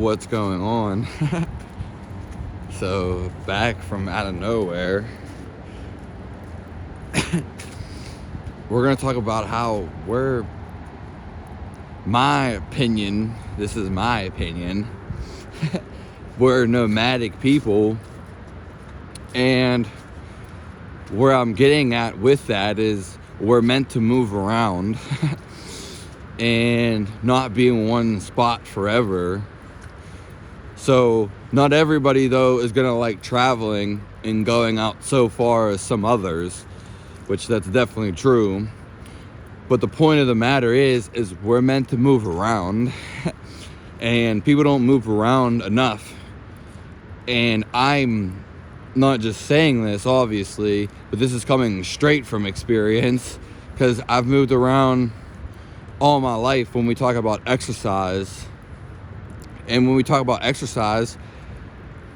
what's going on. So, back from out of nowhere, we're going to talk about how my opinion, this is my opinion, we're nomadic people, and where I'm getting at with that is we're meant to move around and not be in one spot forever. So not everybody though is gonna like traveling and going out so far as some others, which that's definitely true. But the point of the matter is we're meant to move around and people don't move around enough. And I'm not just saying this, obviously, but this is coming straight from experience because I've moved around all my life when we talk about exercise. And when we talk about exercise,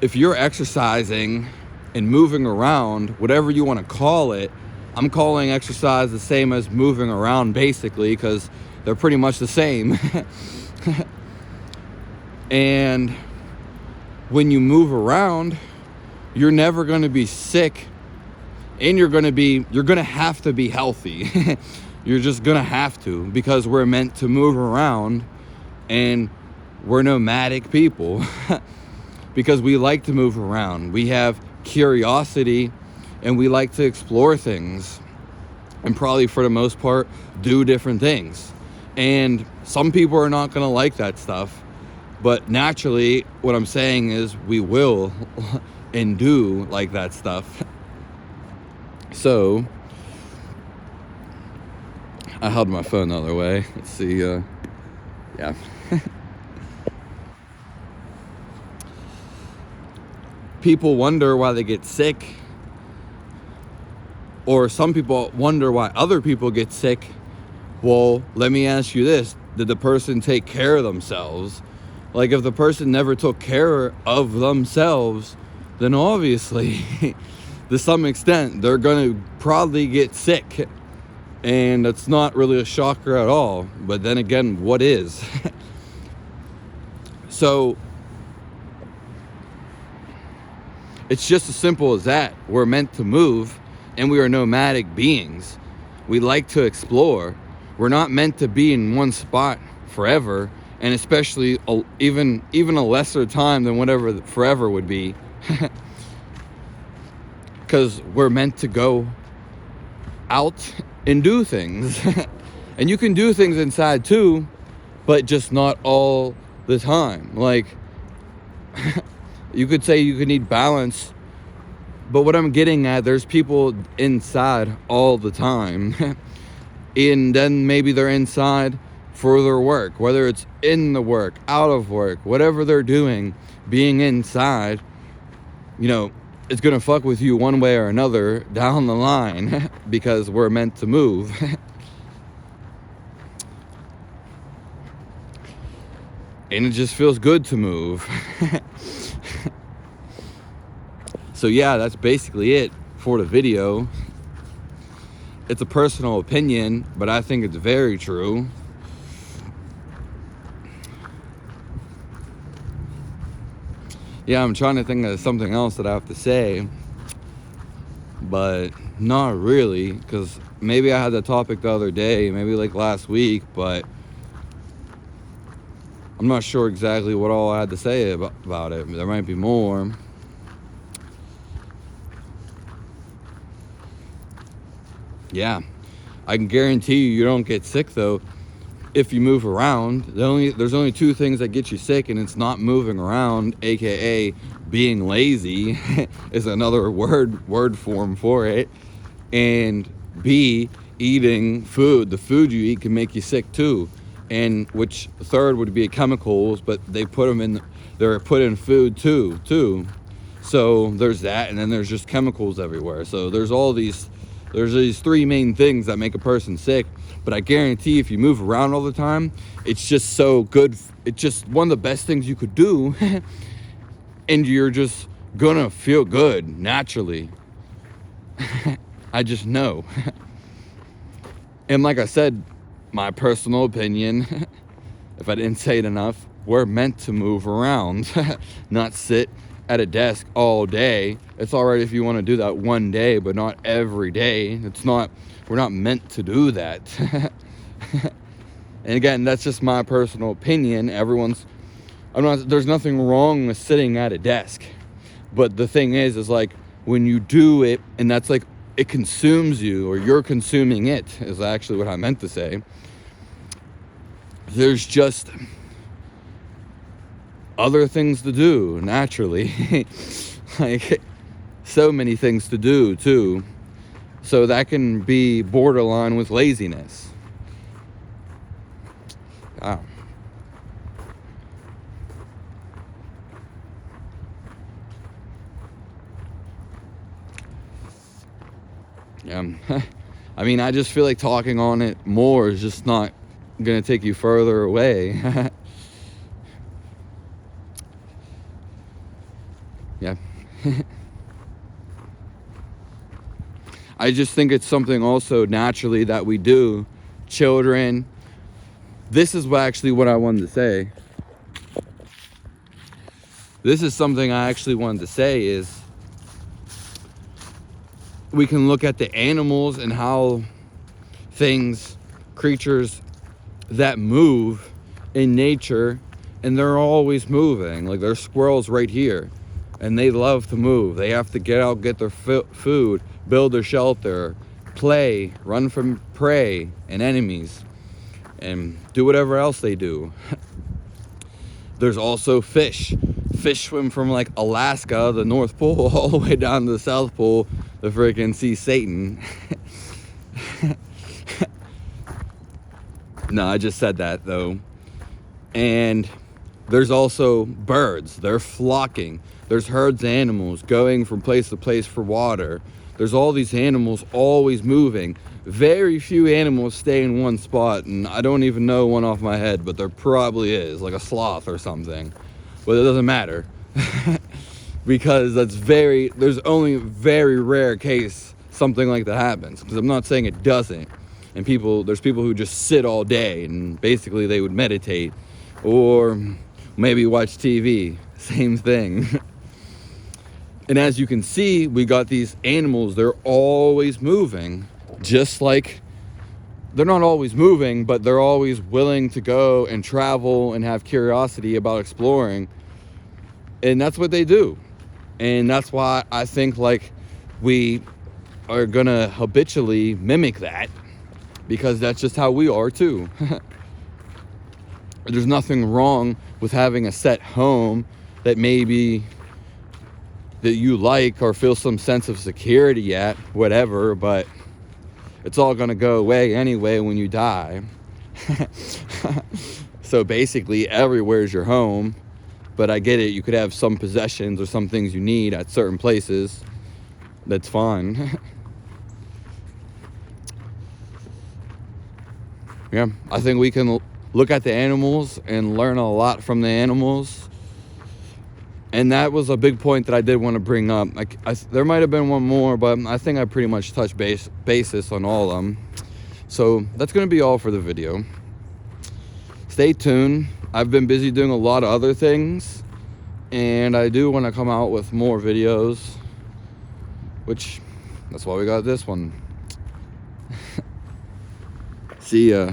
if you're exercising and moving around, whatever you want to call it, I'm calling exercise the same as moving around basically because they're pretty much the same. And when you move around, you're never going to be sick, and you're going to have to be healthy. You're just going to have to, because we're meant to move around, and we're nomadic people because we like to move around. We have curiosity and we like to explore things and probably for the most part do different things. And some people are not going to like that stuff, but naturally what I'm saying is we will and do like that stuff. So I held my phone the other way. Let's see. Yeah. People wonder why they get sick, or some people wonder why other people get sick. Well, let me ask you this. Did the person take care of themselves? Like, if the person never took care of themselves, then obviously, to some extent, they're going to probably get sick. And that's not really a shocker at all. But then again, what is? So, it's just as simple as that. We're meant to move, and we are nomadic beings. We like to explore. We're not meant to be in one spot forever, and especially even a lesser time than whatever forever would be. Because we're meant to go out and do things. And you can do things inside too, but just not all the time. Like, you could say you could need balance, but what I'm getting at, there's people inside all the time. And then maybe they're inside for their work, whether it's in the work, out of work, whatever they're doing, being inside, it's gonna fuck with you one way or another down the line because we're meant to move. And it just feels good to move. So yeah, that's basically it for the video. It's a personal opinion, but I think it's very true. Yeah, I'm trying to think of something else that I have to say, but not really, because maybe I had the topic the other day, maybe like last week, but I'm not sure exactly what all I had to say about it. There might be more. Yeah, I can guarantee you don't get sick though if you move around. There's only two things that get you sick, and it's not moving around, aka being lazy is another word form for it, and B, eating food. The food you eat can make you sick too, and which third would be chemicals, but they're put in food too. So there's that, and then there's just chemicals everywhere. So there's these three main things that make a person sick. But I guarantee if you move around all the time, it's just so good. It's just one of the best things you could do. And you're just gonna feel good naturally. I just know. And like I said, my personal opinion, if I didn't say it enough, we're meant to move around, not sit at a desk all day. It's all right if you want to do that one day, but not every day. We're not meant to do that. And again, that's just my personal opinion. There's nothing wrong with sitting at a desk. But the thing is like, when you do it, and that's like, it consumes you, or you're consuming it, is actually what I meant to say. There's just other things to do, naturally. Like, so many things to do, too. So that can be borderline with laziness. Wow. Yeah. I mean, I just feel like talking on it more is just not going to take you further away. Yeah. I just think it's something also naturally that we do. Children, this is what I wanted to say. This is something I actually wanted to say is, we can look at the animals and how creatures that move in nature, and they're always moving. Like, there's squirrels right here, and they love to move. They have to get out, get their food, build their shelter, play, run from prey and enemies, and do whatever else they do. There's also fish. Fish swim from like Alaska, the North Pole, all the way down to the South Pole to freaking see Satan. No, I just said that though. And there's also birds. They're flocking. There's herds of animals going from place to place for water. There's all these animals always moving. Very few animals stay in one spot, and I don't even know one off my head, but there probably is, like a sloth or something. But it doesn't matter. Because there's only a very rare case something like that happens. Because I'm not saying it doesn't. And there's people who just sit all day, and basically they would meditate. Or maybe watch TV. Same thing. And as you can see, we got these animals, they're always moving. Just like, they're not always moving, but they're always willing to go and travel and have curiosity about exploring. And that's what they do. And that's why I think like we are gonna habitually mimic that, because that's just how we are too. There's nothing wrong with having a set home that you like or feel some sense of security at, whatever, but it's all gonna go away anyway when you die. So basically everywhere's your home, but I get it, you could have some possessions or some things you need at certain places. That's fine. Yeah, I think we can look at the animals and learn a lot from the animals. And that was a big point that I did want to bring up. There might have been one more, but I think I pretty much touched basis on all of them. So that's going to be all for the video. Stay tuned. I've been busy doing a lot of other things, and I do want to come out with more videos, which that's why we got this one. See ya.